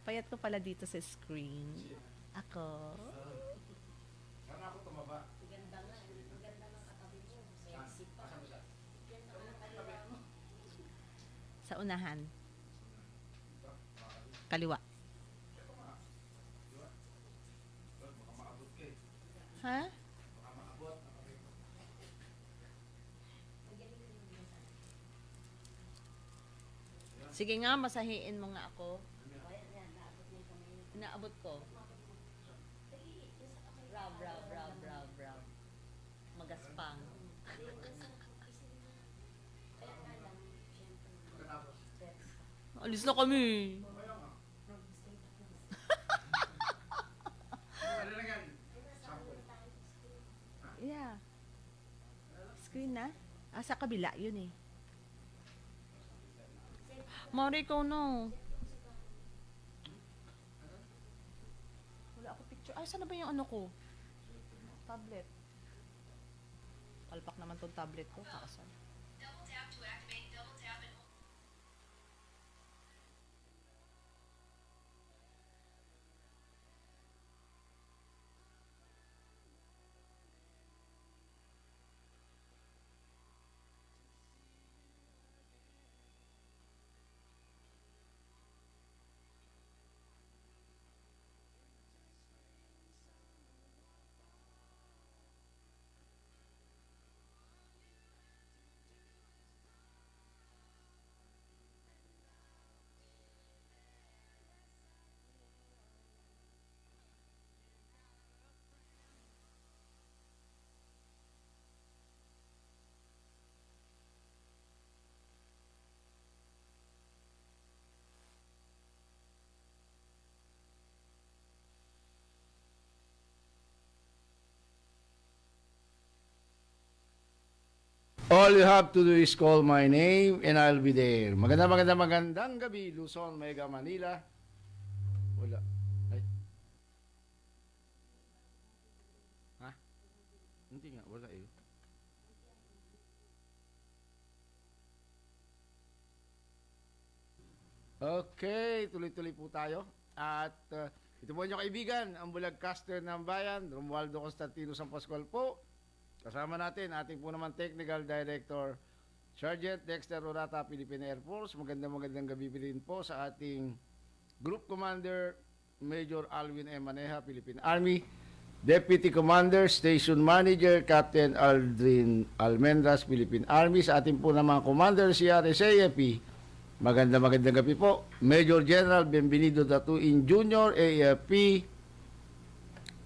Payat ko pala dito sa screen. Ako. Sana ako tumaba. Sa unahan. Kaliwa. Baka maabot ka eh. Ha? Baka maabot. Sige nga, masahiin mo nga ako. Inaabot ko. Rab, rab, rab, rab, rab. Magaspang. Pagkatapos. Alis na kami. Ano lang yan? Sample. Yeah. Screen na? Ah, sa kabila, yun eh. Mari ko no. Wala ako picture. Ay, saan na ba yung ano ko? Tablet. Palpak naman tong tablet ko. Kakasan. Double tap to activate, double tap and hold. All you have to do is call my name and I'll be there. Magandang gabi, Luzon, Mega Manila. Wala. Ay. Ha? Hindi nga, wala eh. Okay, tuloy-tuloy po tayo. At ito po inyong kaibigan, ang bulagcaster ng bayan, Romualdo Constantino San Pascual po. Kasama natin, ating po naman Technical Director, Sergeant Dexter Orata, Philippine Air Force. Magandang gabi rin po sa ating Group Commander, Major Alwin M. Maneja, Philippine Army. Deputy Commander, Station Manager, Captain Aldrin Almendras, Philippine Army. Sa ating po naman Commander, CRS-AFP. Magandang gabi po. Major General Benvenido Datuin Jr., AFP.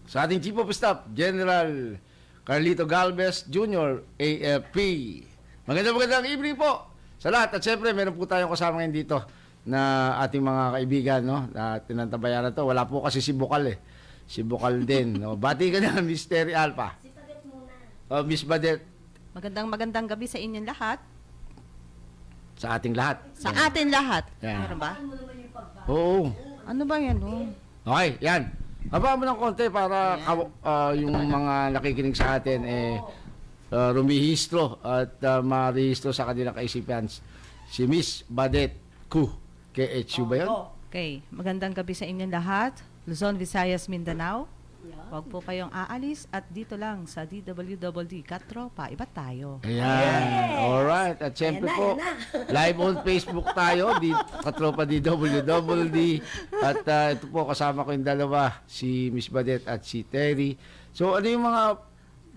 Sa ating Chief of Staff, General Carlito Galvez Jr., AFP. Magandang evening po sa lahat. At siyempre, meron po tayong kasama ngayon dito na ating mga kaibigan, no? Na tinantabayan na to. Wala po kasi si Bukal eh. Si Bukal din. No? Bati ka na, Mystery Alpha. Si Padet muna. Oh, Miss Badet. Magandang gabi sa inyong lahat. Sa ating lahat. Sa atin lahat. Yan. Meron ba? Ano naman yung pagbago? Oo. Ano ba yan? Oh? Okay, yan. Haba mo ng konti para yung mga nakikinig sa atin rumihistro at marehistro sa kanilang kaisipan. Si Miss Badet Ku. KHU ba yun? Okay. Magandang gabi sa inyong lahat. Luzon, Visayas, Mindanao. Huwag po kayong aalis at dito lang sa DWWD Katropa. Iba tayo. Ayan. Alright. At syempre po, live on Facebook tayo, Katropa DWWD. At ito po, kasama ko yung dalawa, si Miss Badet at si Terry. So, ano yung mga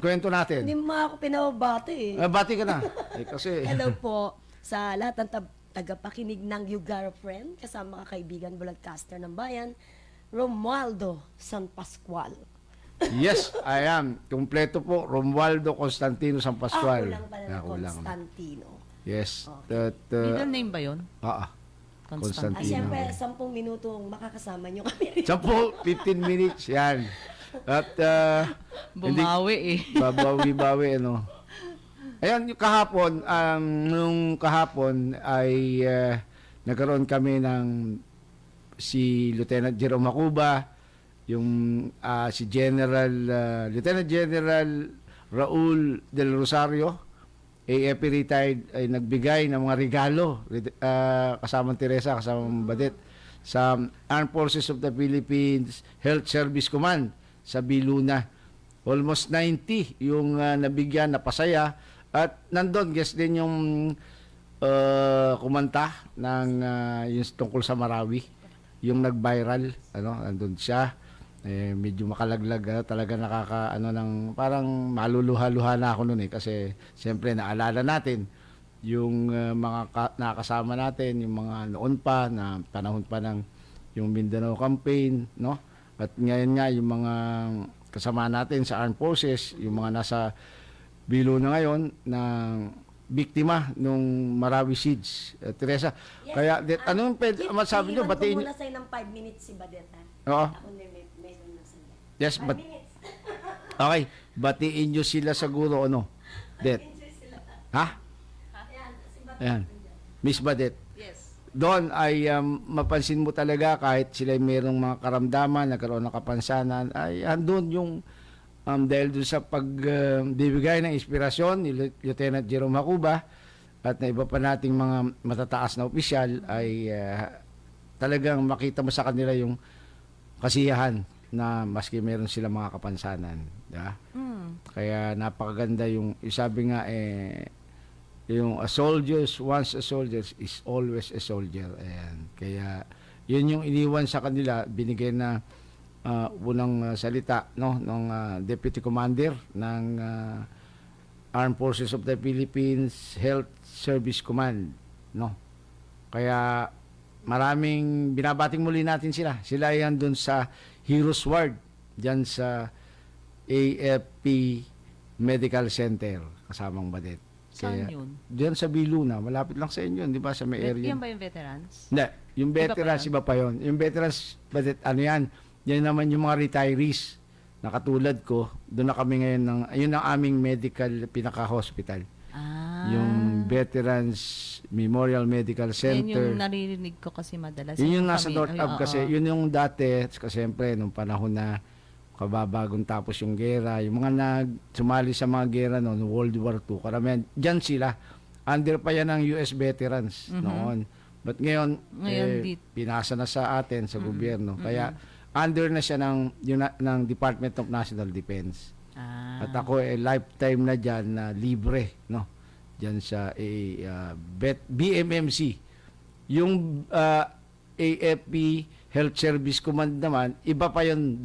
kwento natin? Hindi mo ako pinababati eh. Bati ka na. Kasi, Hello po sa lahat ng tagapakinig ng You Girlfriend, kasama ka kaibigan, broadcaster ng bayan, Romualdo San Pascual. yes, I am. Kompleto po, Romualdo Constantino San Pascual. Ako lang pala na Ako lang. Constantino. Yes. Okay. Middle name ba yun? Constantino. At syempre, 10 minutong makakasama nyo kami. 10, 15 minutes, yan. At, Bumawi eh. babawi-bawi, ano. Ayan, yung kahapon, nung kahapon ay nagkaroon kami ng si Lieutenant Jerome Macuba, yung si Lieutenant General Raul Del Rosario, AFP retired, ay nagbigay ng mga regalo, kasamang Teresa, kasamang Badet, sa Armed Forces of the Philippines Health Service Command sa Biluna. Almost 90 yung nabigyan na pasaya at nandun guess din yung kumanta ng yung tungkol sa Marawi, yung nag-viral, nandun siya. Medyo makalaglag, talaga ng parang maluluha-luha na ako noon kasi siyempre naalala natin yung mga nakasama natin, yung mga noon pa na panahon pa ng yung Mindanao campaign, no? At ngayon nga yung mga kasama natin sa Armed Forces, yung mga nasa Biluna ngayon na biktima nung Marawi siege. Teresa, Yes, kaya anong masabi niyo, batiin Iwan ko muna sa'yo ng 5 minutes si Badet, ha? Oo. Ako na may sila. Yes, 5 but minutes. okay, batiin niyo sila siguro Det. Ha? Ayan, si Badet. Ayan. Miss Badet. Yes. Doon ay mapansin mo talaga kahit sila mayroong mga karamdaman, nagkaroon ng kapansanan, ay andun yung dahil doon sa pagbibigay ng inspirasyon ni Lieutenant Jerome Hacuba at na iba pa nating mga matataas na opisyal ay talagang makita mo sa kanila yung kasiyahan na maski meron sila mga kapansanan. Diba? Kaya napakaganda yung sabi nga yung a soldier once a soldier is always a soldier. Ayan. Kaya yun yung iniwan sa kanila, binigay na unang salita ng Deputy Commander ng Armed Forces of the Philippines Health Service Command, Kaya maraming binabating muli natin sila. Sila ay andun sa Heroes Ward diyan sa AFP Medical Center kasamang Badet. Saan yun? Diyan sa Biluna, malapit lang sa inyo, di ba, sa may area. Yan ba yung veterans? Hindi, yung veterans iba pa yun. Yung veterans, Badet, yan naman yung mga retirees na katulad ko, doon na kami ngayon yun ang aming medical pinaka-hospital. Yung Veterans Memorial Medical Yan Center. yung naririnig ko kasi madalas. Yun yung nasa kami- North ay, Ave oo. kasi. Yun yung dati, kasi siyempre, nung panahon na kababagong tapos yung gera, yung mga sumali sa mga gera noon, World War II, karamihan, dyan sila. Under pa yan ng US veterans noon. But ngayon pinasa na sa atin, sa gobyerno. Kaya, under na siya ng Department of National Defense. At ako lifetime na dyan na libre, dyan sa BMMC. Yung AFP Health Service Command naman, iba pa yun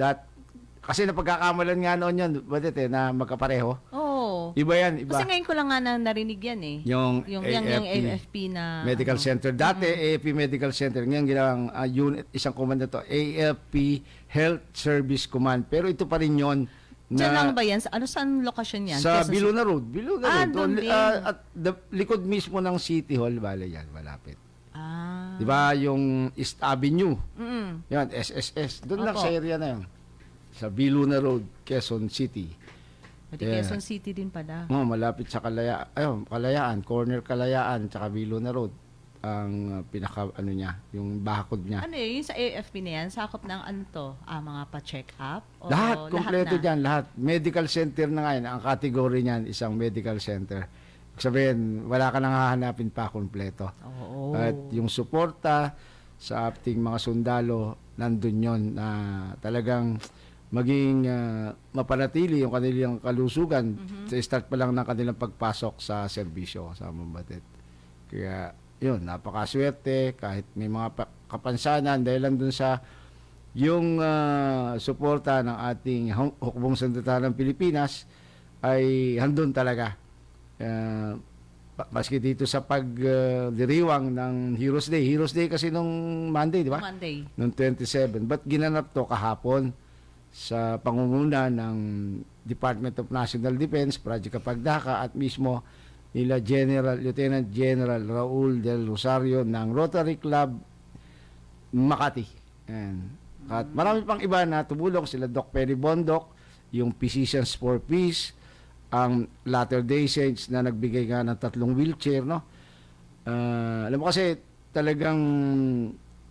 kasi napagkakamalan nga noon yun, Badet, na magkapareho. Oo. Iba yan, iba. Kasi ngayon ko lang nga narinig yan eh. Yung yung AFP AFP na Medical Center. Dati, AFP Medical Center. Ngayon, ginawang unit, isang command na to, AFP Health Service Command. Pero ito pa rin yun. Diyan lang ba yan? Saan lokasyon yan? Sa Quezon Biluna Road. Biluna Road. doon din. At likod mismo ng City Hall, bale yan, malapit. Di ba yung East Avenue? Yan, SSS. Doon lang Opo. sa area na yun. Sa Biluna Road, Quezon City. Pati Yeah. Quezon City din pala. Malapit sa Kalayaan, corner Kalayaan, tsaka Biluna Road. Ang pinaka, niya, yung bakod niya. Ano yung sa AFP na yan? Sakop ng ano to? Mga pa-check up? O Lahat, kompleto na? dyan, lahat. Medical center na ngayon. Ang category niyan, isang medical center. Sabihin, wala ka nang hahanapin pa kompleto. Oo. At yung suporta sa ating mga sundalo, nandun yon na talagang maging mapanatili yung kanilang kalusugan sa start pa lang ng kanilang pagpasok sa serbisyo sa Badet. Kaya yun, napakaswerte kahit may mga kapansanan dahil lang dun sa yung suporta ng ating hukbong sandata ng Pilipinas ay handun talaga. Maski dito sa pagdiriwang ng Heroes Day. Heroes Day kasi nung Monday, di ba? Monday. Noong 27. But ginanap to kahapon sa pangunguna ng Department of National Defense, Project Kapagdaka at mismo nila Lieutenant General Raul del Rosario ng Rotary Club Makati. At marami pang iba na tumulong sila Doc Perry Bondok, yung Physicians for Peace, ang Latter-day Saints na nagbigay nga ng 3 wheelchair, alam mo kasi talagang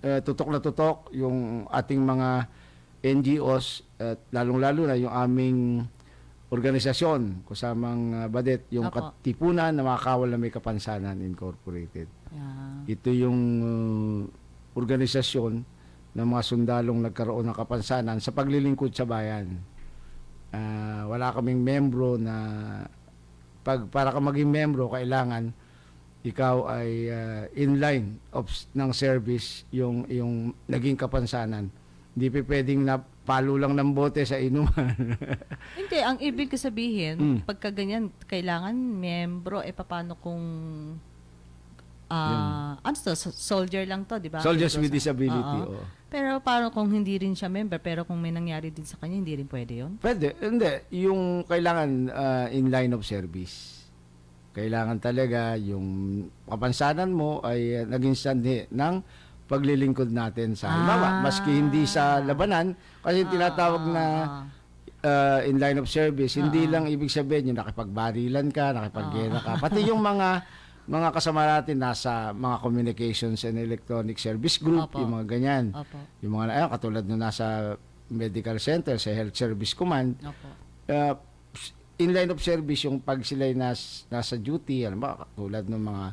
tutok na tutok yung ating mga NGOs at lalong-lalo na yung aming organisasyon kasamang Badet, yung Opo. Katipunan na Makakawal na May Kapansanan Incorporated. Yeah. Ito yung organisasyon ng mga sundalong nagkaroon ng kapansanan sa paglilingkod sa bayan. Wala kaming membro na para ka maging membro, kailangan ikaw ay in line ng service yung naging kapansanan. Hindi pa pwedeng napalo lang ng bote sa inuman. Hindi, ang ibig ko sabihin, pagka ganyan, kailangan membro, paano kung ano to, soldier lang to, di ba? Soldiers with Oo. disability. Oo. Pero paano kung hindi rin siya member, pero kung may nangyari din sa kanya, hindi rin pwede yun? Pwede. Hindi. Yung kailangan in line of service. Kailangan talaga yung kapansanan mo ay naging sanhi ng paglilingkod natin sa halimbawa. Maski hindi sa labanan, kasi tinatawag na in line of service, hindi lang ibig sabihin yung nakipagbarilan ka, nakipaggera ka. Pati yung mga kasama natin nasa mga communications and electronic service group, Opo. yung mga ganyan. Opo. Yung mga katulad na nasa medical center, sa health service command, Opo. in line of service yung pag sila'y nasa duty, alam ba, katulad ng mga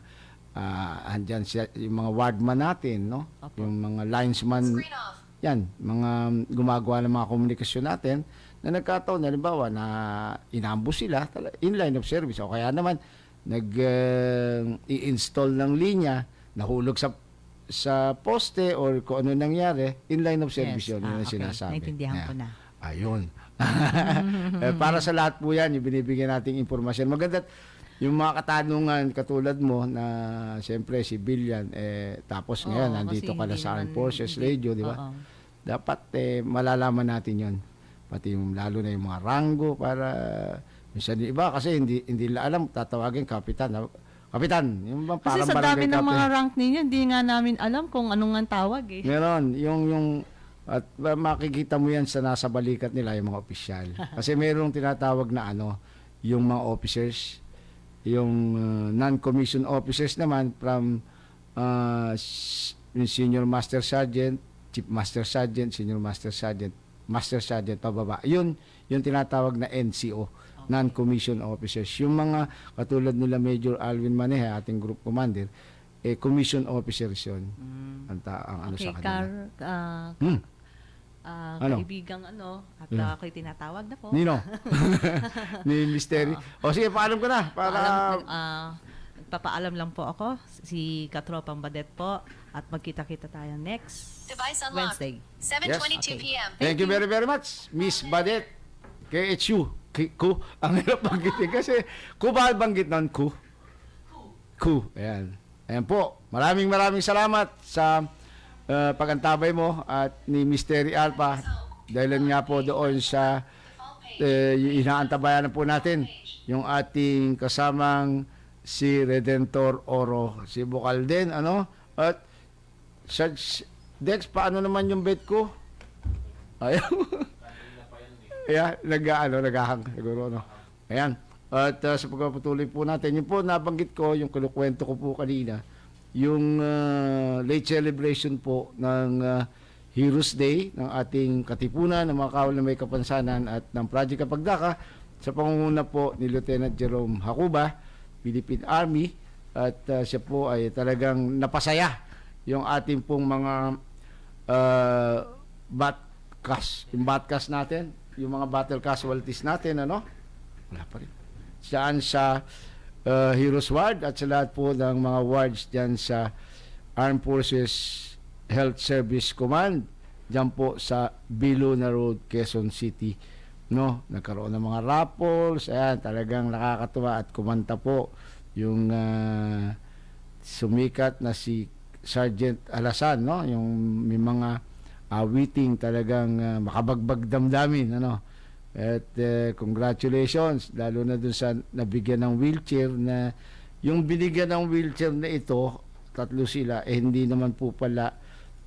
andyan yung mga wardman natin, no? Opo. Yung mga linesman, Screen off. yan, mga gumagawa ng mga komunikasyon natin na nagkataon, halimbawa, na inambush sila, in line of service. O kaya naman, i-install ng linya, nahulog sa poste or kung ano nangyari, in line of service yun, yun ang okay. sinasabi. Naintindihan ko na. Ayun. Para sa lahat po yan, yung binibigyan nating impormasyon. Maganda yung mga katanungan katulad mo na siyempre civilian, tapos ngayon Oo, nandito kasi ka na hindi sa Armed naman- Forces hindi- Radio, di ba? Oo. Dapat malalaman natin yon, pati yung lalo na yung mga rango, para minsan yung iba kasi hindi nila alam, tatawagin kapitan. Kapitan, yung bang Kasi parang sa barangay dami ng captain. mga rank ninyo, hindi nga namin alam kung anong nga tawag eh. Meron, yung at makikita mo yan sa nasa balikat nila, yung mga opisyal. Kasi merong tinatawag na yung mga officers, yung non-commissioned officers naman from yung senior master sergeant, chief master sergeant, senior master sergeant pababa. Yun yung tinatawag na NCO, non-commissioned officers. Yung mga katulad nila Major Alvin Maneja, ating group commander, commissioned officers yun. Ang ano Okay, sa kanila. Ano? kaibigang at ako'y tinatawag na po. Nino? Ni Mystery. O sige, paalam ko na. Para... Nagpapaalam lang po ako, si Katropang Badet po, at magkita-kita tayo next Device unlocked. Wednesday. 7:22 p.m. Thank you very, very much, Miss Badet. KHU. Ku. Ang hirap banggitin kasi ku ba banggit nun? Ku. Ayan. Ayan po. Maraming salamat sa pagantabay mo at ni Mystery Alpha. Dahil nga po doon sa yung inaantabayan na po natin yung ating kasamang si Redentor Oro. Si Bukal din, At Sarge Dex, paano naman yung bet ko? Ayaw. Ayan, naghahang siguro, Ayan. At sa pagpapatuloy po natin, yung po nabanggit ko, yung kinukwento ko po kanina, yung late celebration po ng Heroes Day ng ating katipunan ng mga kawal na may kapansanan at ng Project Kapagdaka sa pangunguna po ni Lieutenant Jerome Hacuba, Philippine Army, at siya po ay talagang napasaya yung ating pong mga yung batcast natin, yung mga battle casualties natin, wala pa rin. Saan sa Heroes Ward at sa lahat po ng mga wards dyan sa Armed Forces Health Service Command, dyan po sa Biluna Road, Quezon City. Nagkaroon ng mga raffles, ayan, talagang nakakatuwa at kumanta po yung sumikat na si Sergeant Alasan, yung may mga awiting talagang makabagbag damdamin, At congratulations, lalo na dun sa nabigyan ng wheelchair, na yung binigyan ng wheelchair na ito, 3 sila, hindi naman po pala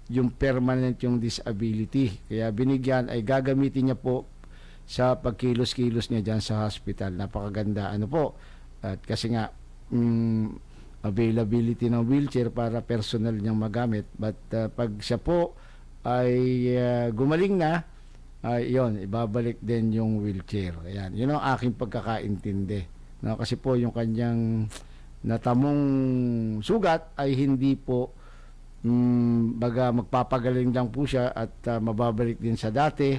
yung permanent yung disability. Kaya binigyan ay gagamitin niya po sa pagkilos-kilos niya dyan sa hospital. Napakaganda po. At kasi nga availability ng wheelchair para personal niyang magamit. But pag siya po ay gumaling na, yon, ibabalik din yung wheelchair. Ayan, yun ang aking pagkakaintindi. Kasi po yung kanyang natamong sugat ay hindi po baga magpapagaling lang po siya at mababalik din sa dati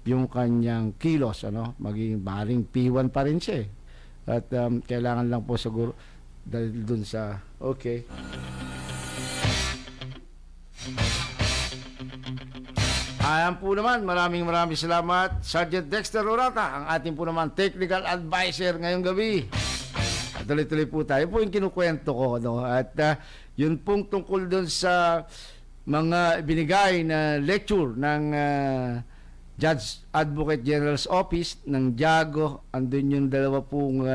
yung kanyang kilos, ano, maging maring P1 pa rin siya eh. At kailangan lang po siguro dahil dun sa okay. Ayan po naman, maraming salamat Sergeant Dexter Urata, ang ating po naman technical advisor ngayong gabi. At tuloy-tuloy po tayo po yung kinukwento ko, no? At yun pong tungkol dun sa mga binigay na lecture ng Judge Advocate General's Office ng Jago. Andun yung dalawa pong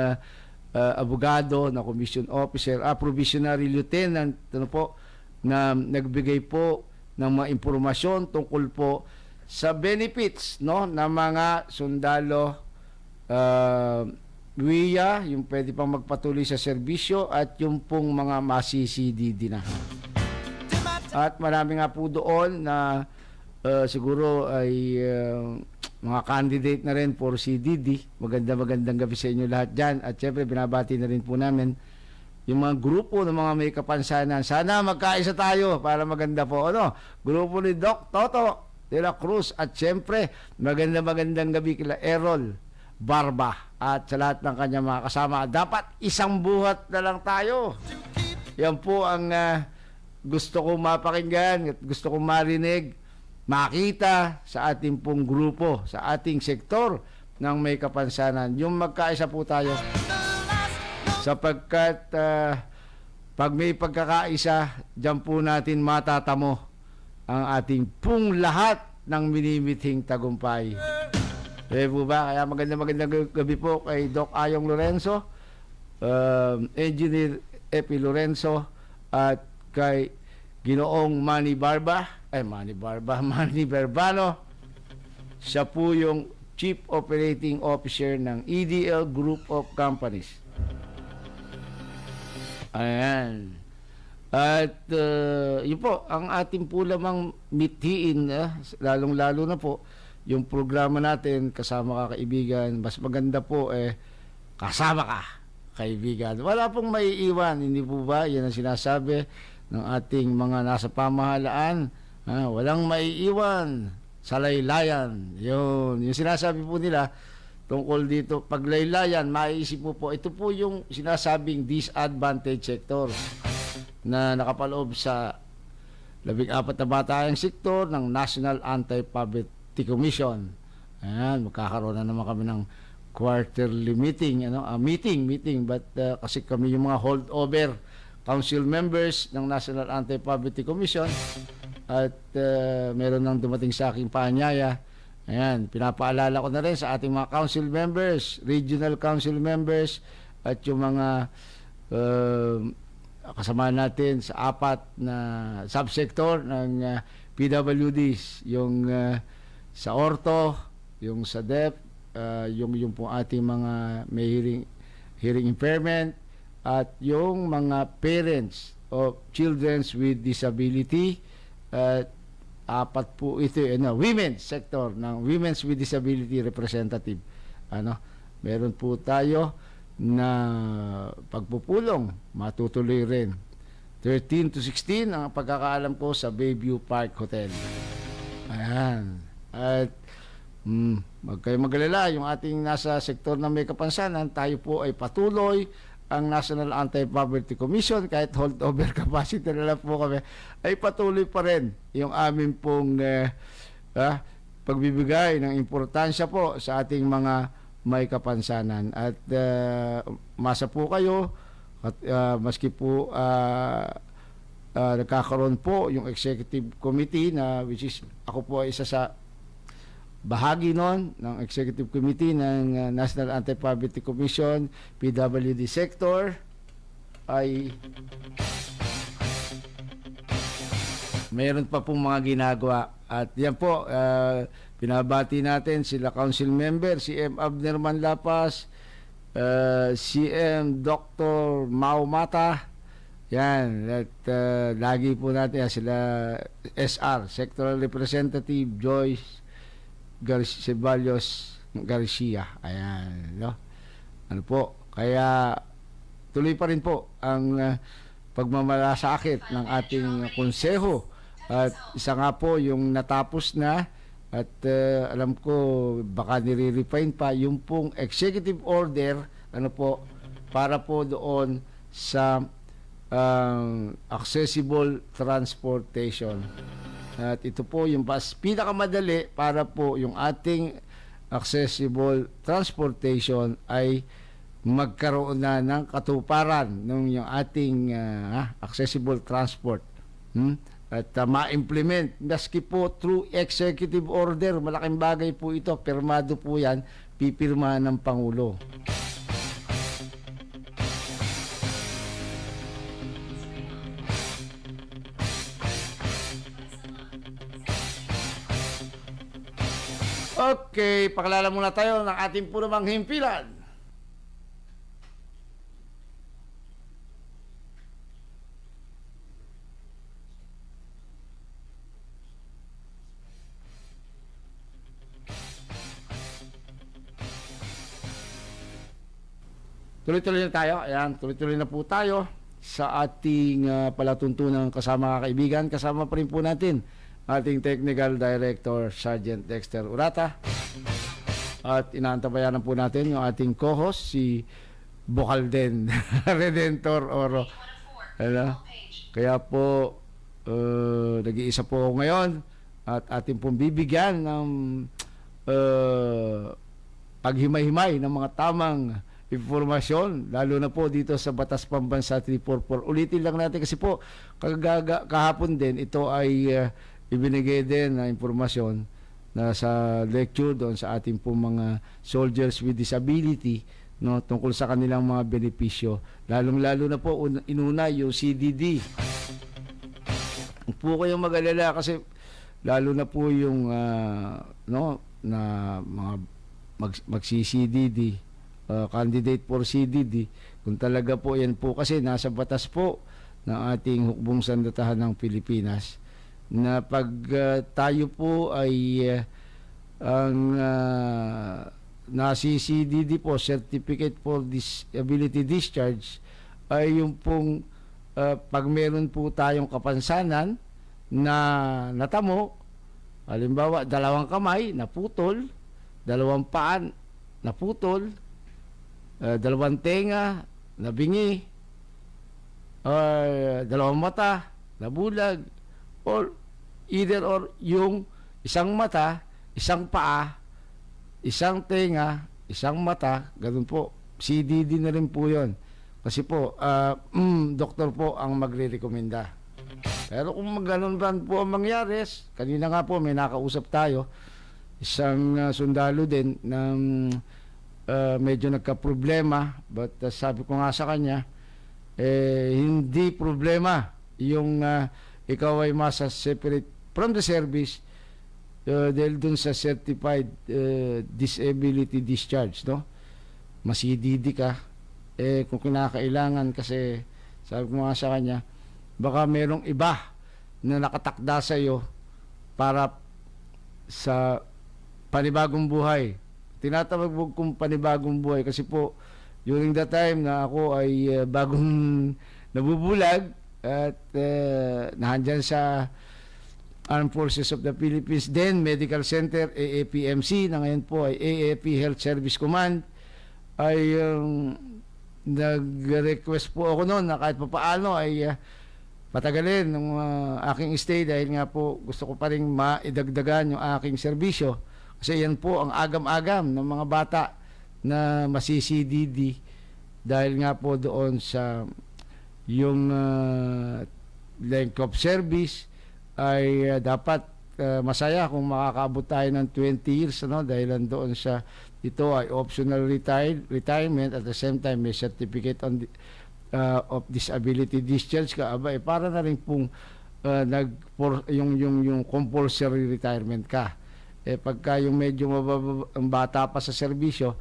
abogado na commission officer, provisionary lieutenant, ano po, na nagbigay po ng mga impormasyon tungkol po sa benefits, no, ng mga sundalo WIA, yung pwede pang magpatuloy sa serbisyo, at yung pong mga masi-CDD na. At marami nga po doon na siguro ay mga candidate na rin for CDD. Magandang gabi sa inyo lahat dyan. At syempre binabati na rin po namin yung mga grupo ng mga may kapansanan. Sana magkaisa tayo para maganda po. Ano? Grupo ni Doc Toto de la Cruz. At syempre, magandang gabi kila Errol Barba. At sa lahat ng kanyang mga kasama. Dapat isang buhat na lang tayo. Yan po ang gusto kong mapakinggan at gusto kong marinig, makita sa ating pong grupo, sa ating sektor ng may kapansanan. Yung magkaisa po tayo. Sapagkat pag may pagkakaisa, diyan po natin matatamo ang ating pong lahat ng minimithing tagumpay. Po ba? Kaya magandang gabi po kay Doc Ayong Lorenzo, Engineer Epi Lorenzo, at kay Ginoong Manny Verbano. Siya po yung Chief Operating Officer ng EDL Group of Companies. Ayan. At yun po, ang ating po lamang mithiin, lalong-lalo na po, yung programa natin, kasama ka kaibigan, mas maganda po kasama ka kaibigan. Wala pong maiiwan, hindi po ba? Yan ang sinasabi ng ating mga nasa pamahalaan. Walang maiiwan sa laylayan. Yung sinasabi po nila tungkol dito, pag laylayan, maiisip po, ito po yung sinasabing disadvantaged sector na nakapaloob sa 14 na batayang sektor ng National Anti-Poverty Commission. Ayan, magkakaroon na naman kami ng quarterly meeting, but kasi kami yung mga holdover council members ng National Anti-Poverty Commission, at meron nang dumating sa aking paanyaya. Ayan, pinapaalala ko na rin sa ating mga council members, regional council members, at yung mga kasama natin sa 4 na subsector ng PWDs, yung sa Orto, yung sa DEP, yung po ating mga may hearing impairment, at yung mga parents of children with disability, at 4 po ito, women's sector ng Women's with Disability Representative. Meron po tayo na pagpupulong, matutuloy rin 13 to 16 ang pagkakaalam ko sa Bayview Park Hotel. Ayan. At wag kayong mag-alala, yung ating nasa sektor ng may kapansanan, tayo po ay patuloy. Ang National Anti-Poverty Commission, kahit holdover capacity na lang po kami, ay patuloy pa rin yung amin pong pagbibigay ng importansya po sa ating mga may kapansanan. At masa po kayo, at maski po nagkakaroon po yung executive committee, na which is ako po ay isa sa bahagi nun ng executive committee ng National Anti-Poverty Commission, PWD sector, ay mayroon pa pong mga ginagawa. At yan po, pinabati natin sila council member, CM Abner Manlapas, CM Dr. Mau Mata, yan, at lagi po natin sila SR, Sectoral Representative Joyce Ceballos Garcia. Ayan, no? Ano po? Kaya tuloy pa rin po ang pagmamalasakit ng ating konseho. At isa nga po yung natapos na at alam ko baka nire-refine pa yung pong executive order para po doon sa accessible transportation. At ito po yung pinakamadali para po yung ating accessible transportation ay magkaroon na ng katuparan ng yung ating accessible transport. At ma-implement maski po through executive order. Malaking bagay po ito, pirmado po yan, pipirmahan ng Pangulo. Okay, pakilala muna tayo ng ating punong himpilan. Tuloy-tuloy na tayo. Ayan, tuloy-tuloy na po tayo sa ating palatuntunan kasama mga kaibigan. Kasama pa rin po natin ating Technical Director, Sergeant Dexter Urata. At inaantabayanan po natin yung ating co-host, si Bocalden Redentor Oro. Ano? Kaya po, nag-iisa po ako ngayon at ating pong bibigyan ng paghimay-himay ng mga tamang impormasyon, lalo na po dito sa Batas Pambansa 344. Ulitin lang natin kasi po kahapon din ito ay ibinigay din na impormasyon na sa lecture doon sa ating po mga soldiers with disability, no, tungkol sa kanilang mga benepisyo, lalong-lalo na po inuna yung CDD. Huwag po kayong mag-alala kasi lalo na po yung na mga magsi-CDD, candidate for CDD, kung talaga po yan po kasi nasa batas po ng ating hukbong sandatahan ng Pilipinas na pag tayo po ay ang nasi-CDD po, Certificate for Disability Discharge, ay yung pong pag meron po tayong kapansanan na natamo, halimbawa 2 kamay naputol, 2 paan naputol, 2 tenga nabingi, or 2 mata nabulag, or either or yung 1 mata, 1 paa, 1 tenga, 1 mata, ganun po. CDD na rin po yun. Kasi po, doktor po ang magre-rekomenda. Pero kung ganun ba po ang mangyari, kanina nga po may nakausap tayo, isang sundalo din ng medyo nagka-problema, but sabi ko nga sa kanya, hindi problema yung ikaw ay masa-separate from the service dahil dun sa certified disability discharge, no? Mas-CDD ka, kung kinakailangan, kasi sabi ko nga sa kanya, baka merong iba na nakatakda sa iyo para sa panibagong buhay. Tinatawag kong panibagong buhay kasi po during the time na ako ay bagong nabubulag at nahandyan sa Armed Forces of the Philippines, then Medical Center, AAPMC, na ngayon po ay AAP Health Service Command, ay nag-request po ako noon na kahit papaano ay patagalin ng aking stay dahil nga po gusto ko pa rin maidagdagan yung aking serbisyo. Kasi yan po ang agam-agam ng mga bata na masi-CDD dahil nga po doon sa yung length of service ay dapat masaya kung makakaabot tayo ng 20 years, ano, dahil doon sa ito ay optional retirement, at the same time may certificate on of disability discharge ka, para na rin pong yung compulsory retirement ka. Pagka yung medyo ang bata pa sa serbisyo,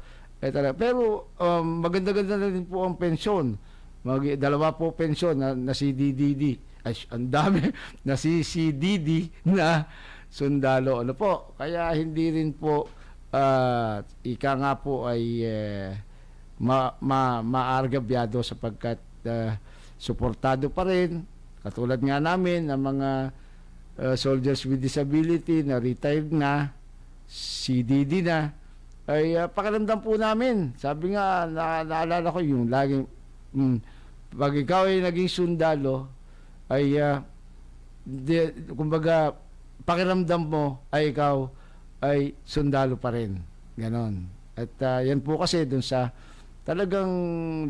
pero maganda-ganda na rin po ang pensyon. 2 po pensyon na CDD. Ay, ang dami na CDD na sundalo. Ano po? Kaya hindi rin po ika nga po ay maargabyado sapagkat suportado pa rin. Katulad nga namin ng mga soldiers with disability na retired na, CDD na, ay pakiramdam po namin. Sabi nga, naalala ko yung laging, pag ikaw ay naging sundalo, ay, kumbaga, pakiramdam mo ay ikaw ay sundalo pa rin. Ganon. At yan po kasi dun sa talagang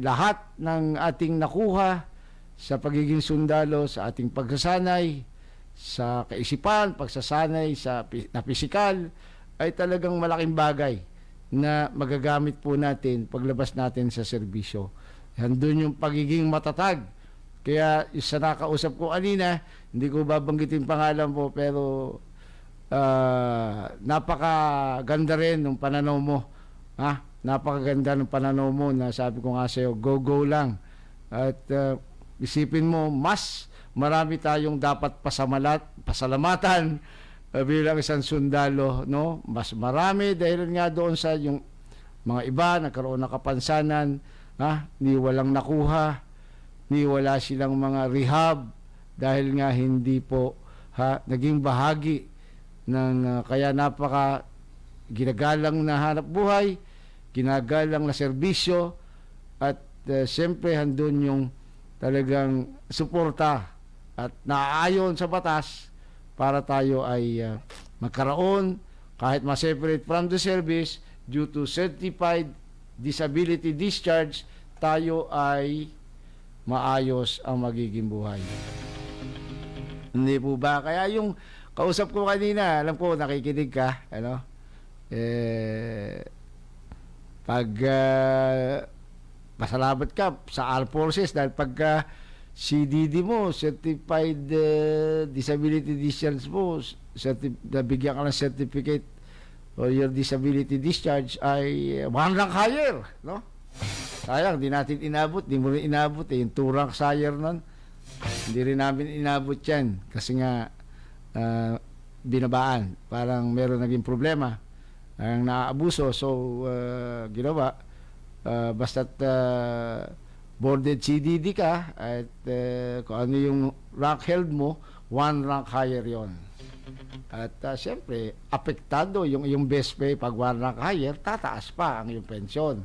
lahat ng ating nakuha sa pagiging sundalo, sa ating pagsasanay, sa kaisipan, pagsasanay, na pisikal, ay talagang malaking bagay na magagamit po natin paglabas natin sa serbisyo. Yan doon yung pagiging matatag. Kaya sa nakausap ko kanina, hindi ko babanggitin pangalan po, pero napakaganda rin ng pananaw mo. Napakaganda ng pananaw mo na sabi ko nga sa'yo, go lang. At isipin mo, mas marami tayong dapat pasalamatan bilang isang sundalo, no? Mas marami dahil nga doon sa yung mga iba nagkaroon ng kapansanan, ni walang nakuha, ni wala silang mga rehab dahil nga hindi po naging bahagi ng kaya napaka ginagalang na hanap buhay, ginagalang na serbisyo, at siyempre handun yung talagang suporta at naaayon sa batas para tayo ay magkaroon kahit ma-separate from the service due to certified disability discharge, tayo ay maayos ang magiging buhay. Hindi po ba? Kaya yung kausap ko kanina, alam ko nakikinig ka, ano? Pag pasalamat ka sa Armed Forces dahil pagka CDD mo, certified disability discharge mo, nabigyan ka ng certificate or your disability discharge ay 1 rank higher, no? Sayang, di natin inabot, di mo rin inabot yung 2 rank higher nun. Hindi rin namin inabot yan kasi nga binabaan, parang meron naging problema, ang naaabuso, so ginawa, basta't boarded CDD ka at kung ano yung rank held mo, 1 rank higher yon. At siyempre, apektado yung best pay pag 1 rank higher, tataas pa ang yung pensyon.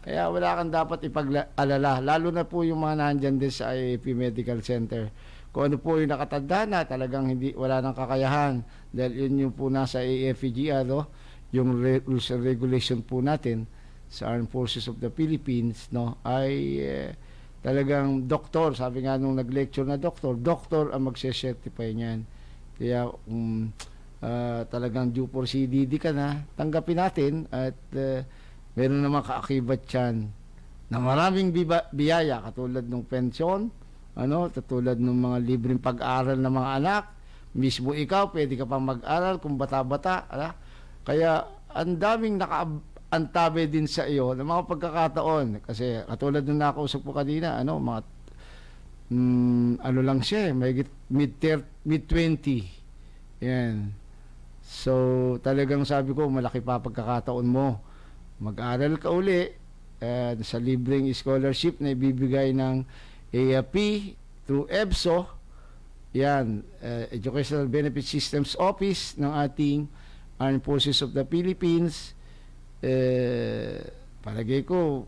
Kaya wala kang dapat ipag-alala, lalo na po yung mga nandyan din sa IAP Medical Center. Kung ano po yung nakatanda na, talagang wala nang kakayahan dahil yun yung po nasa AFGR, no? Yung rules and regulation po natin sa Armed Forces of the Philippines, no, ay talagang doktor, sabi nga nung nag-lecture na doktor ang magse-certify niyan. Kaya talagang due for CDD ka na, tanggapin natin at meron naman kaakibat yan na maraming biyaya katulad ng pensyon, katulad ng mga libreng pag-aaral ng mga anak, mismo ikaw pwede ka pang mag-aral kung bata-bata, kaya ang daming antabi din sa iyo ng mga pagkakataon kasi katulad nung nakausap ko kanina, mga lang siya, may mid-20. Yan. So talagang sabi ko, malaki pa pagkakataon mo. Mag-aral ka uli sa libreng scholarship na ibibigay ng AAP through EBSO. Yan, Educational Benefit Systems Office ng ating Armed Forces of the Philippines. Palagay ko,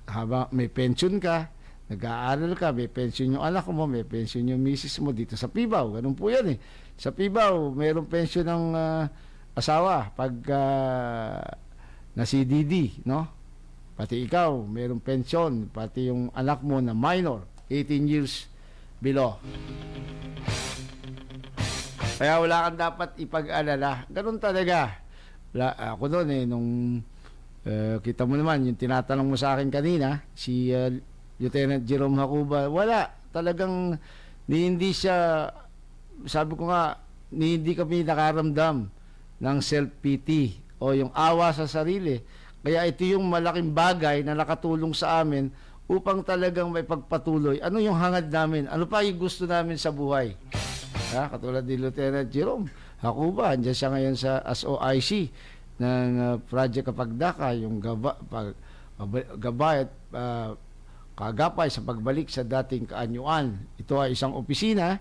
habang may pension ka, nag-aaral ka, may pension yung anak mo, may pension yung misis mo dito sa Pibaw. Ganun po yan eh. Sa Pibaw, mayroong pension ng asawa pag na CDD, no? Pati ikaw, mayroong pension, pati yung anak mo na minor, 18 years below. Kaya wala kang dapat ipag-alala. Ganun talaga. Ako doon nung kita mo naman, yung tinatanong mo sa akin kanina, si Lieutenant Jerome Hacuba, wala. Talagang hindi siya, sabi ko nga, hindi kami nakaramdam ng self-pity o yung awa sa sarili. Kaya ito yung malaking bagay na nakatulong sa amin upang talagang may pagpatuloy. Ano yung hangad namin? Ano pa yung gusto namin sa buhay? Katulad ni Lieutenant Jerome Hacuba, andyan siya ngayon sa SOIC ng Project Kapagdaka, yung gabay at kaagapay sa pagbalik sa dating kaanyuan. Ito ay isang opisina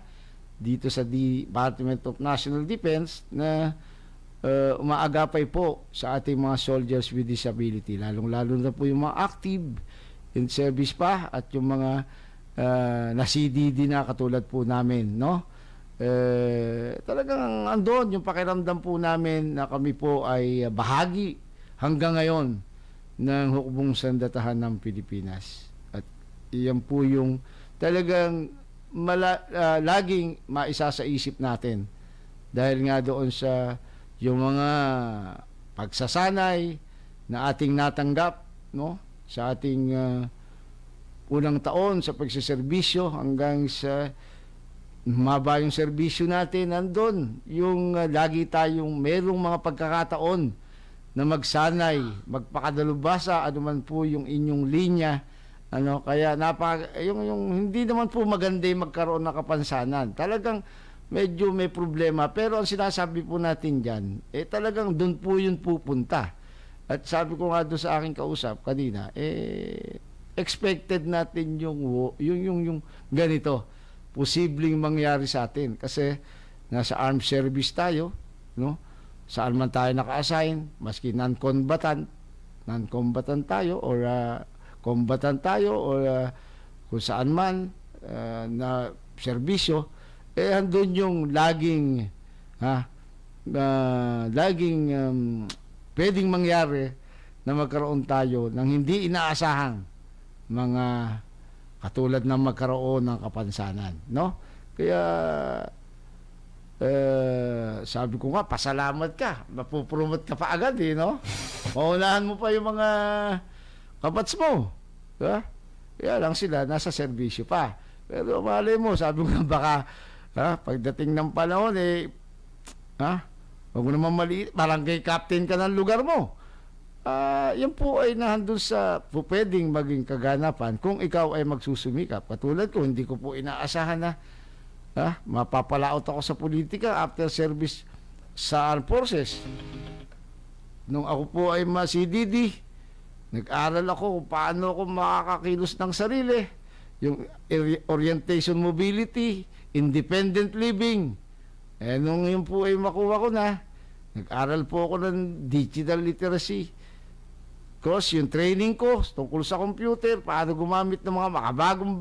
dito sa Department of National Defense na umaagapay po sa ating mga soldiers with disability, lalong-lalo na po yung mga active in service pa at yung mga na-CDD na katulad po namin, no? Talagang andon yung pakiramdam po namin na kami po ay bahagi hanggang ngayon ng hukbong sandatahan ng Pilipinas. At iyan po yung talagang laging maisa sa isip natin dahil nga doon sa yung mga pagsasanay na ating natanggap, no, sa ating unang taon sa pagsiservisyo hanggang sa maba yung serbisyo natin, nandun yung lagi tayong merong mga pagkakataon na magsanay, magpakadalubasa, ano man po yung inyong linya, ano, kaya yung hindi naman po maganda yung magkaroon ng kapansanan. Talagang medyo may problema, pero ang sinasabi po natin dyan, talagang doon po yun pupunta. At sabi ko nga doon sa aking kausap kanina, expected natin yung ganito, posibleng mangyari sa atin. Kasi nasa armed service tayo, no? Saan man tayo naka-assign, maski non-combatant tayo, or combatant tayo, or kung saan man na serbisyo, andun yung laging pwedeng mangyari na magkaroon tayo ng hindi inaasahang mga katulad ng magkaroon ng kapansanan, no? Kaya sabi ko nga, pasalamat ka, mapupromote ka pa agad, no? Maunahan mo pa yung mga kabats mo, diba? Kaya lang sila nasa serbisyo pa. Pero malay mo, sabi ko nga, baka pagdating ng panahon, huwag mo naman maliit, barangay captain ka ng lugar mo. Yan po ay nahandun sa pwedeng maging kaganapan kung ikaw ay magsusumikap. Katulad ko, hindi ko po inaasahan na mapapalaot ako sa politika after service sa Armed Forces. Nung ako po ay ma-CDD, nag-aral ako kung paano ako makakakilos ng sarili. Yung orientation mobility, independent living. Nung yun po ay makuha ko na, nag-aral po ako ng digital literacy course, yung training ko tungkol sa computer, paano gumamit ng mga makabagong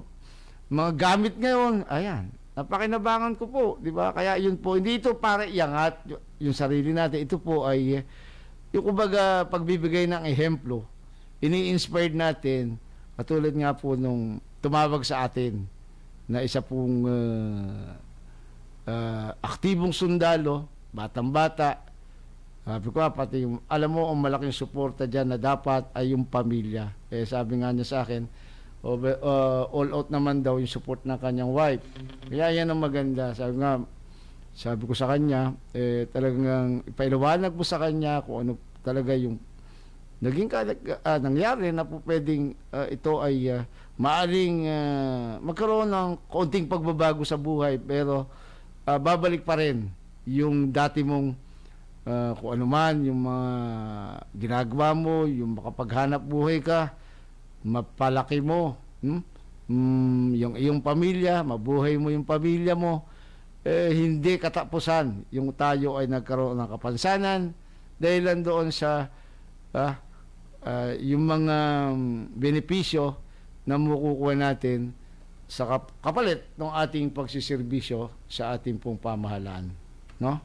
mga gamit ngayon. Ayan, napakinabangan ko po, di ba? Kaya yun po, hindi ito para iangat yung sarili natin. Ito po ay yung kumbaga pagbibigay ng ehemplo, ini-inspired natin, katulad nga po nung tumawag sa atin na isa pong aktibong sundalo, batang-bata. Sabi ko, pati yung, alam mo, ang malaking suporta dyan na dapat ay yung pamilya. Sabi nga niya sa akin, all out naman daw yung support ng kanyang wife. Kaya yan ang maganda. Sabi ko sa kanya, talagang ipailawanag mo sa kanya kung ano talaga yung naging nangyari na po pwedeng ito ay maaring magkaroon ng konting pagbabago sa buhay, pero babalik pa rin yung dati mong kung ano man yung mga ginagawa mo, yung makapaghanap buhay ka, mapalaki mo, yung iyong pamilya, mabuhay mo yung pamilya mo, hindi katapusan yung tayo ay nagkaroon ng kapansanan dahil doon sa yung mga benepisyo na makukuha natin sa kapalit ng ating pagsiservisyo sa ating pong pamahalaan, no?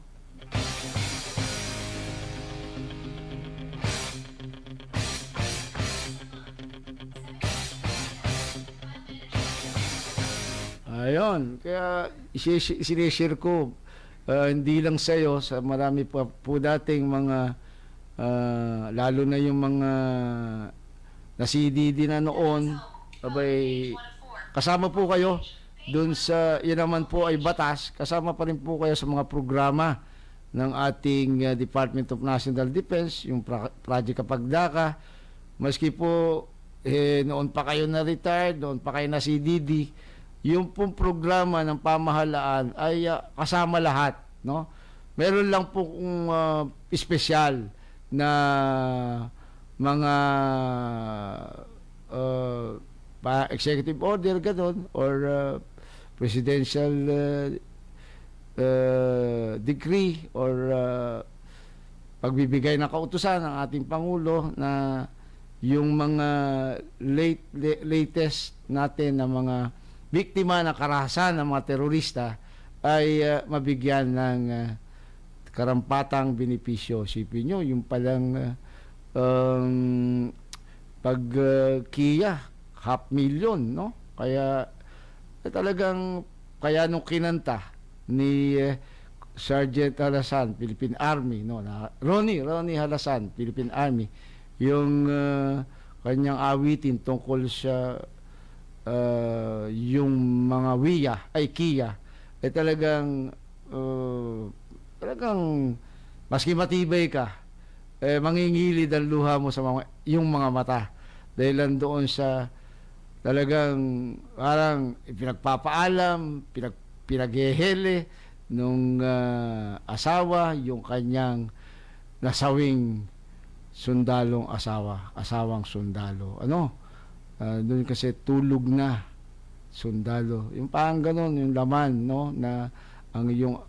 Ayun, kaya sinishare ko hindi lang sa iyo, sa marami pa po dating mga lalo na yung mga na-CDD na noon, abay kasama po kayo doon sa, yan naman po ay batas, kasama pa rin po kayo sa mga programa ng ating Department of National Defense, yung Project Kapagdaka. Maski po noon pa kayo na-retired, noon pa kayo na-CDD, yung pong programa ng pamahalaan ay kasama lahat, no? Meron lang po kung espesyal na mga executive order ganun or presidential decree or pagbibigay ng kautusan ng ating Pangulo na yung mga latest natin na mga biktima ng karahasan ng mga terorista ay mabigyan ng karampatang benepisyo. Sipin nyo, yung palang Kia, 500,000, no? Kaya talagang, kaya nung kinanta ni Sergeant Halasan, Philippine Army, no? Na, Ronnie Halasan, Philippine Army, yung kanyang awitin tungkol sa yung mga Kia, talagang maski matibay ka, mangingilid ang luha mo sa yung mga mata dahil doon sa talagang parang pinagpapaalam, pinaghehele nung asawa yung kanyang nasawing asawang sundalo. Doon kasi tulog na sundalo. Yung parang ganon, yung laman, no, na ang iyong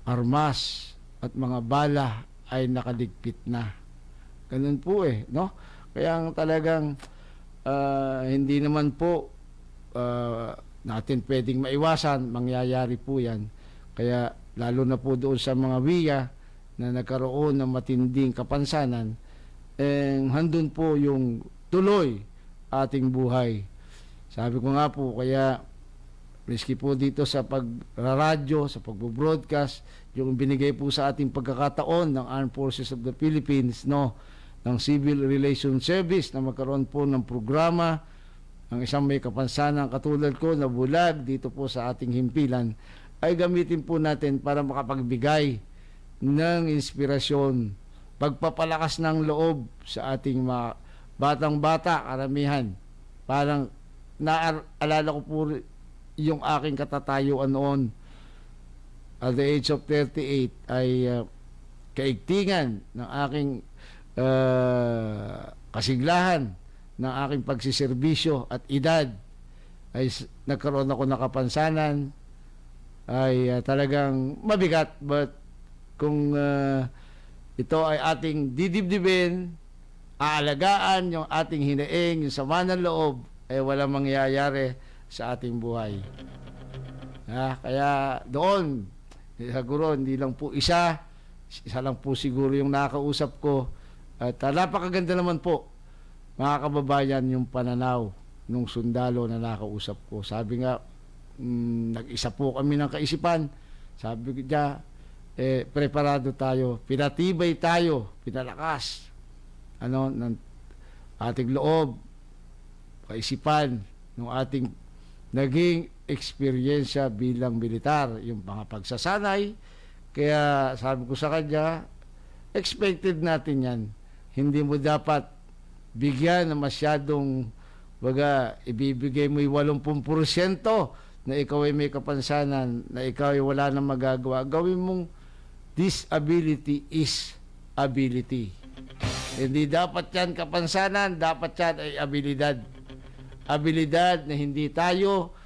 armas at mga bala ay nakaligpit na. Ganun po no? Kaya talagang hindi naman po natin pwedeng maiwasan, mangyayari po yan. Kaya lalo na po doon sa mga wiya na nagkaroon ng matinding kapansanan, handun po yung tuloy ating buhay. Sabi ko nga po, kaya miski po dito sa pagradyo, sa pagbo-broadcast, yung binigay po sa ating pagkakataon ng Armed Forces of the Philippines, no, ng Civil Relations Service na magkaroon po ng programa, ang isang may kapansanan katulad ko na bulag dito po sa ating himpilan, ay gamitin po natin para makapagbigay ng inspirasyon, pagpapalakas ng loob sa ating mga batang-bata, karamihan. Parang naalala ko po yung aking katatayuan noon at the age of 38 ay kaigtingan ng aking kasiglahan ng aking pagsiservisyo at edad ay nagkaroon ako ng kapansanan ay talagang mabigat, but kung ito ay ating didibdibin, aalagaan yung ating hinaing, yung sama ng loob, ay walang mangyayari sa ating buhay. Kaya doon, siguro hindi lang po isa lang po siguro yung nakausap ko. At napakaganda naman po, mga kababayan, yung pananaw nung sundalo na nakausap ko. Sabi nga, nag-isa po kami ng kaisipan. Sabi ko niya, preparado tayo, pinatibay tayo, pinalakas ng ating loob, kaisipan, ng ating naging eksperyensya bilang militar, yung mga pagsasanay. Kaya sabi ko sa kanya, expected natin yan. Hindi mo dapat bigyan na masyadong ibibigay mo yung 80% na ikaw ay may kapansanan, na ikaw ay wala nang magagawa. Gawin mong disability is ability. Hindi dapat yan kapansanan, dapat yan ay abilidad. Abilidad na hindi tayo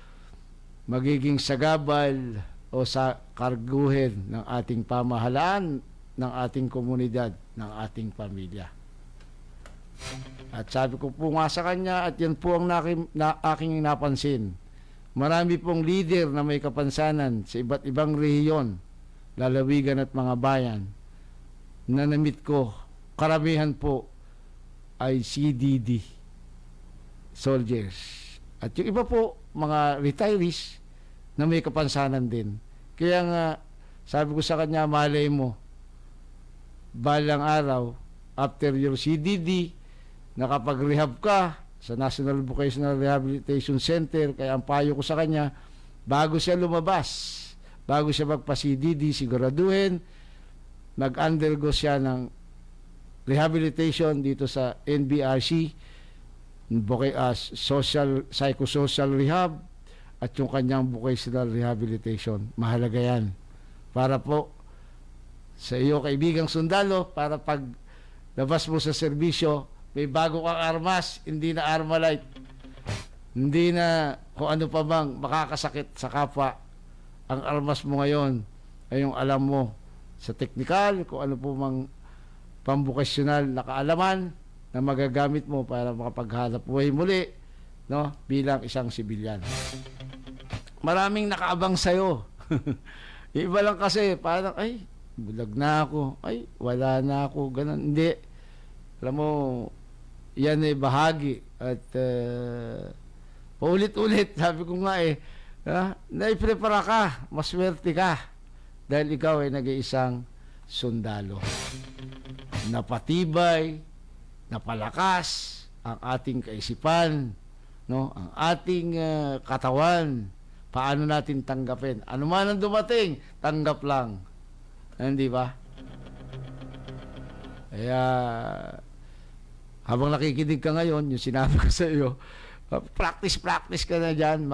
magiging sagabal o sa karguhin ng ating pamahalaan, ng ating komunidad, ng ating pamilya. At sabi ko po nga sa kanya, at yan po ang aking napansin. Marami pong leader na may kapansanan sa iba't ibang rehiyon, lalawigan at mga bayan, na namit ko, karamihan po ay CDD soldiers. At yung iba po, mga retirees na may kapansanan din. Kaya nga, sabi ko sa kanya, malay mo, balang araw, after your CDD, nakapag-rehab ka sa National Vocational Rehabilitation Center, kaya ang payo ko sa kanya, bago siya lumabas, bago siya magpa-CDD, siguraduhin, mag-undergo siya ng rehabilitation dito sa NBRC, psychosocial rehab, at yung kanyang vocational rehabilitation. Mahalaga yan. Para po sa iyo, kaibigang sundalo, para pag labas mo sa serbisyo, may bago kang armas, hindi na Armalite. Hindi na kung ano pa bang makakasakit sa kapwa. Ang armas mo ngayon ay yung alam mo sa teknikal, kung ano po mang pambukasyonal na kaalaman na magagamit mo para makapaghanap buhay muli, no, bilang isang sibilyan. Maraming nakaabang sa'yo. Iba lang kasi, parang, ay, bulag na ako, ay, wala na ako, ganun. Hindi. Alam mo, yan ay bahagi. At paulit-ulit, sabi ko nga naiprepara ka, maswerte ka. Dahil ikaw ay nag-iisang sundalo. Napatibay, napalakas ang ating kaisipan, no? Ang ating katawan. Paano natin tanggapin? Ano man ang dumating, tanggap lang. Hindi ba? Kaya habang nakikinig ka ngayon, yung sinabi ko sa iyo, practice ka na dyan,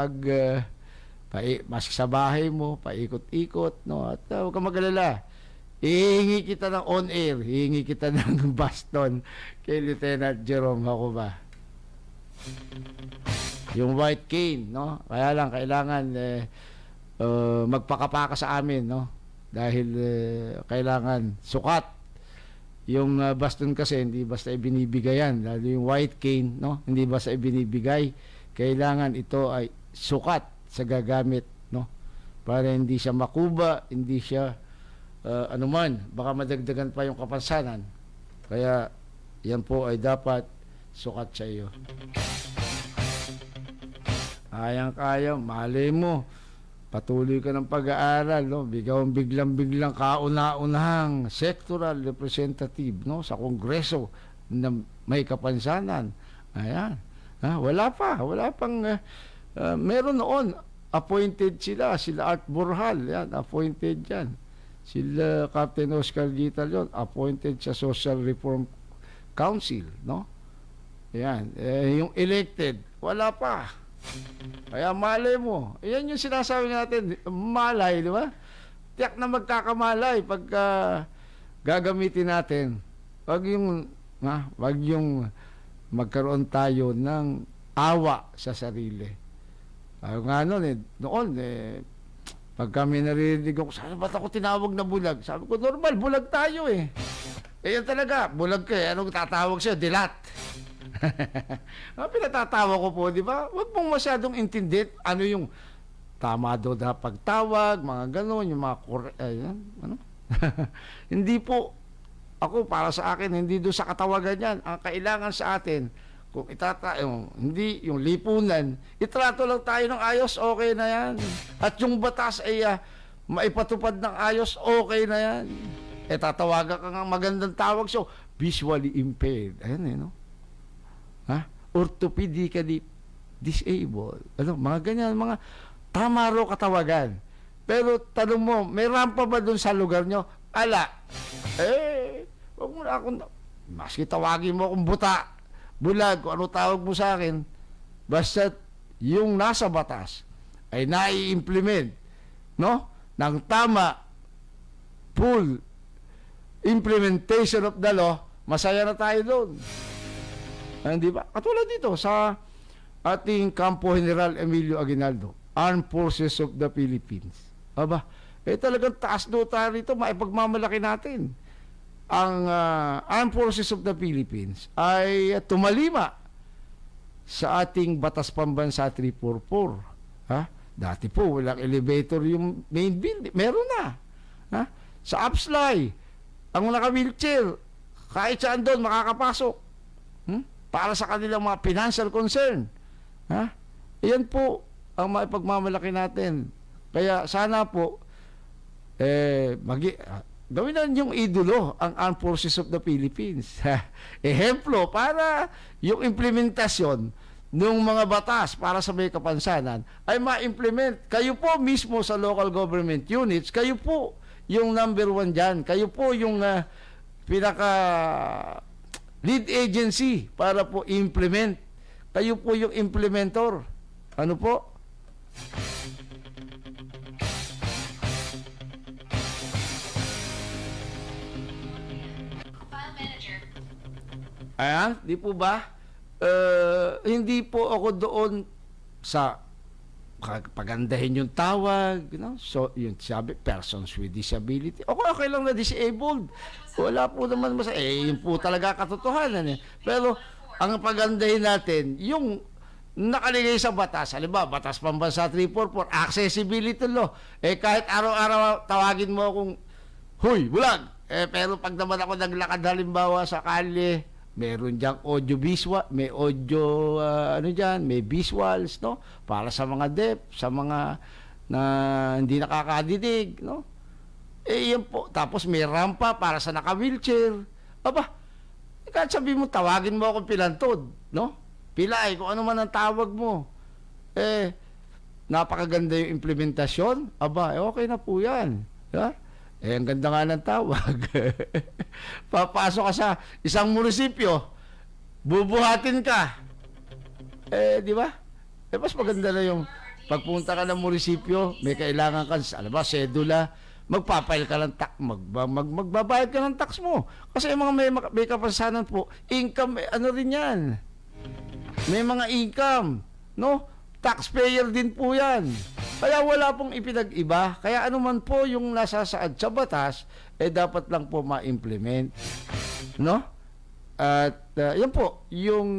mas sa bahay mo, paikot-ikot, no? At huwag kang mag-alala. Hihingi kita ng on-air, hihingi kita ng baston kay Lieutenant Jerome Hacuba. Yung white cane, no? Kaya lang, kailangan magpakapaka sa amin, no? Dahil kailangan sukat. Yung baston kasi, hindi basta ibinibigay yan. Lalo yung white cane, no? Hindi basta ibinibigay. Kailangan ito ay sukat sa gagamit, no? Para hindi siya makuba, hindi siya anuman, baka madagdagan pa yung kapansanan. Kaya yan po ay dapat sukat sa iyo. Kayang-kaya, malay mo, patuloy ka ng pag-aaral, no? Biglang kauna-unahang sectoral representative, no? Sa Kongreso na may kapansanan. Ayan. Wala pang meron noon, appointed sila Art Borjal, yan, appointed yan. Sila Captain Oscar Gital yun, appointed sa Social Reform Council, no? Yan, yung elected, wala pa. Kaya malay mo, yan yung sinasabi natin, malay, di ba? Tiyak na magkakamalay pagka gagamitin natin. Wag yung magkaroon tayo ng awa sa sarili. Nga noon, pag kami naririnig ako, saan ba't ako tinawag na bulag? Sabi ko, normal, bulag tayo eh. Yan talaga, bulag ka eh. Anong tatawag sa'yo? Dilat. Pinatatawa ko po, di ba? Huwag mong masyadong intindi ano yung tama doon na pagtawag, mga gano'n, yung mga ano? Hindi po, ako para sa akin, hindi doon sa katawagan yan. Ang kailangan sa atin, kung hindi yung lipunan, itrato lang tayo ng ayos, okay na yan. At yung batas ay maipatupad ng ayos, okay na yan. Tatawagan ka ng magandang tawag siya, visually impaired. Ayan no? Orthopedically disabled. Mga ganyan, mga tama raw katawagan. Pero tanong mo, may rampa ba dun sa lugar nyo? Ala. Huwag mo na akong, maski tawagin mo akong buta, bulag, kung ano tawag mo sa akin, basta yung nasa batas ay nai-implement, no? Ng tama, full implementation of the law, masaya na tayo doon. Hindi ba? Katulad dito sa ating Campo General Emilio Aguinaldo, Armed Forces of the Philippines. Talagang taas nota rito, maipagmamalaki natin. Ang Armed Forces of the Philippines ay tumalima sa ating Batas Pambansa 344. Dati po, walang elevator yung main building. Meron na. Sa Upslay, ang naka-wheelchair, kahit saan doon, makakapasok. Para sa kanilang mga financial concern. Iyan po ang maipagmamalaki natin. Kaya sana po, gawin na yung idolo ang Armed Forces of the Philippines. Ehemplo, para yung implementasyon ng mga batas para sa may kapansanan ay ma-implement. Kayo po mismo sa local government units, kayo po yung number one dyan. Kayo po yung pinaka lead agency para po implement. Kayo po yung implementor. Ano po? File manager. Di po ba? Hindi po ako doon sa pagandahin yung tawag, so yun sabi, persons with disability. Okay lang na disabled. Wala po naman yun po talaga katotohanan eh. Pero ang pagandahin natin, yung nakalagay sa batas, halimbawa, Batas Pambansa 344, accessibility law. Kahit araw-araw tawagin mo akong, huy, bulag. Pero pag naman ako naglakad halimbawa sa kalye, meron diyang audio visual, may audio may visuals, no? Para sa mga deaf, sa mga na hindi nakakadidig, no? Yan po. Tapos may rampa para sa naka-wheelchair. Aba, kahit sabi mo, tawagin mo akong pilantod, no? Pilay, kung ano man ang tawag mo. Napakaganda yung implementasyon. Aba, okay na po yan. Ha? Ang ganda nga ng tawag. Papasok ka sa isang munisipyo, bubuhatin ka. Di ba? Mas maganda na yung pagpunta ka ng munisipyo, may kailangan ka, alam ba, sedula, magpapail ka ng tax, magbabayad ka ng tax mo. Kasi yung mga may kapansanan po, income, ano rin yan. May mga income, no? Taxpayer din po yan. Kaya wala pong ipinag-iba. Kaya anuman po yung nasasaad sa batas, dapat lang po ma-implement. No? At yan po, yung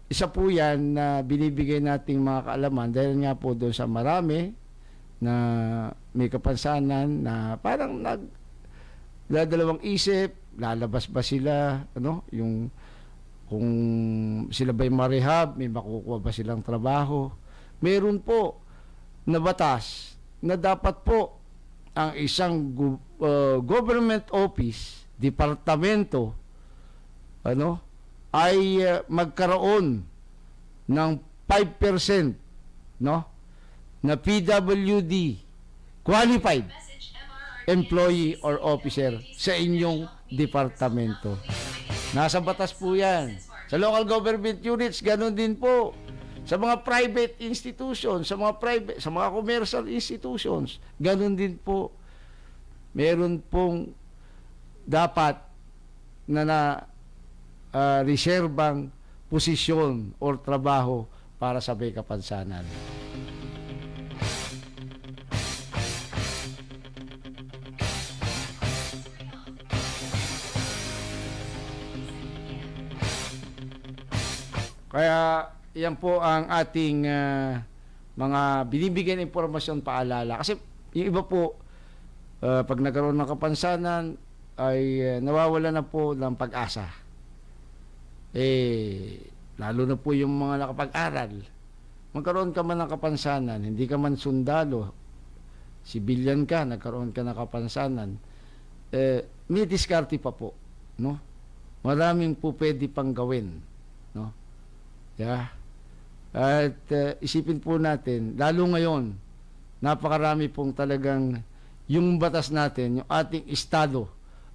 isa po yan na binibigay nating mga kaalaman dahil nga po doon sa marami na may kapansanan na parang nagdadalawang isip, lalabas ba sila, ano, yung kung sila ba'y marehab, may makukuha ba silang trabaho. Meron po na batas na dapat po ang isang government office, departamento, ay magkaroon ng 5%, no, na PWD qualified employee or officer sa inyong departamento. Nasa batas po yan. Sa local government units, ganun din po. Sa mga private institutions, sa mga commercial institutions, ganun din po. Meron pong dapat na reserbang posisyon or trabaho para sa may kapansanan. Kaya yan po ang ating mga binibigyan impormasyon paalala. Kasi yung iba po, pag nagkaroon ng kapansanan, ay nawawala na po ng pag-asa. Lalo na po yung mga nakapag-aral. Magkaroon ka man ng kapansanan, hindi ka man sundalo, civilian ka, nagkaroon ka ng kapansanan, may diskarte pa po. No? Maraming po pwede pang gawin. No? Yeah. At isipin po natin, lalo ngayon, napakarami pong talagang yung batas natin, yung ating estado,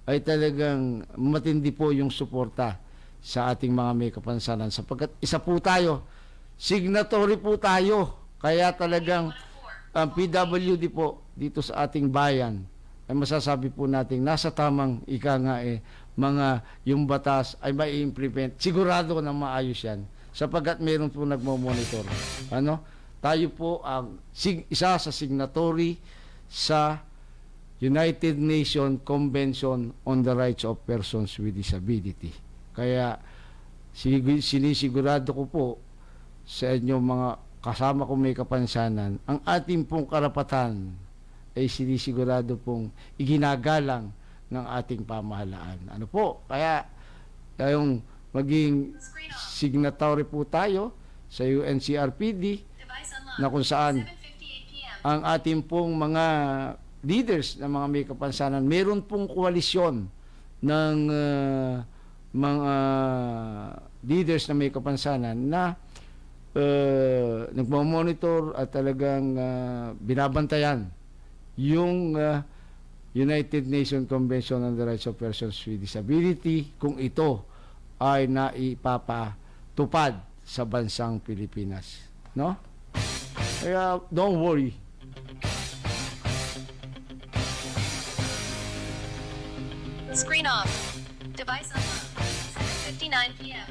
ay talagang matindi po yung suporta sa ating mga may kapansanan. Sapagkat isa po tayo, signatory po tayo. Kaya talagang ang PWD po dito sa ating bayan, ay masasabi po natin, nasa tamang mga yung batas ay mai-implement. Sigurado na maayos yan. Sapagkat meron po nagmo-monitor. Tayo po ang isa sa signatory sa United Nations Convention on the Rights of Persons with Disability. Kaya sinisigurado ko po sa inyo mga kasama ko may kapansanan, ang ating pong karapatan ay sinisigurado pong iginagalang ng ating pamahalaan. Ano po? Kaya yung maging signatory po tayo sa UNCRPD na kung saan ang ating pong mga leaders ng mga may kapansanan, meron pong koalisyon ng mga leaders na may kapansanan na nagmamonitor at talagang binabantayan yung United Nations Convention on the Rights of Persons with Disability kung ito ay naipapatupad sa bansang Pilipinas. No? Kaya don't worry. Screen off. Device unlocked. 7:59 p.m.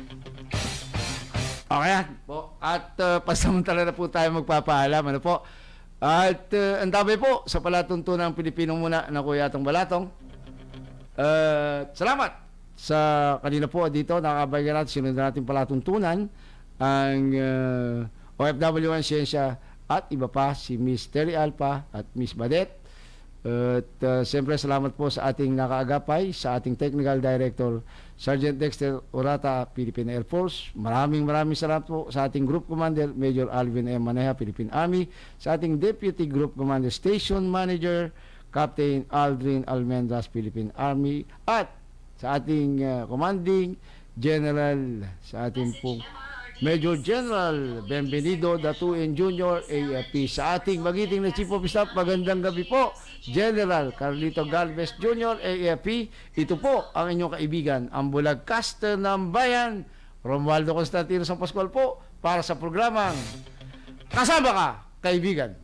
Okay po. At pasamantala na po tayo magpapaalam. Ano po? At ang dami po sa palatuntunan ng Pilipino muna na Kuya Atong Balatong. Salamat sa kanina po dito. Nakakabayan natin, sinunod natin palatuntunan ang OFW ang Siyensya at iba pa, si Miss Terry Alpa at Miss Badet. At siyempre salamat po sa ating nakaagapay, sa ating Technical Director, Sergeant Dexter Urata, Philippine Air Force. Maraming salamat po sa ating Group Commander, Major Alvin M. Maneja, Philippine Army. Sa ating Deputy Group Commander, Station Manager, Captain Aldrin Almendras, Philippine Army. At sa ating Commanding General, sa ating pong Major General Benvenido Datuin Jr. AFP. Sa ating magiting na Chief of Staff, magandang gabi po, General Carlito Galvez Jr. AFP. Ito po ang inyong kaibigan, ang Bulagcaster ng Bayan, Romualdo Constantino San Pascual po, para sa programang Kasama Ka, Kaibigan.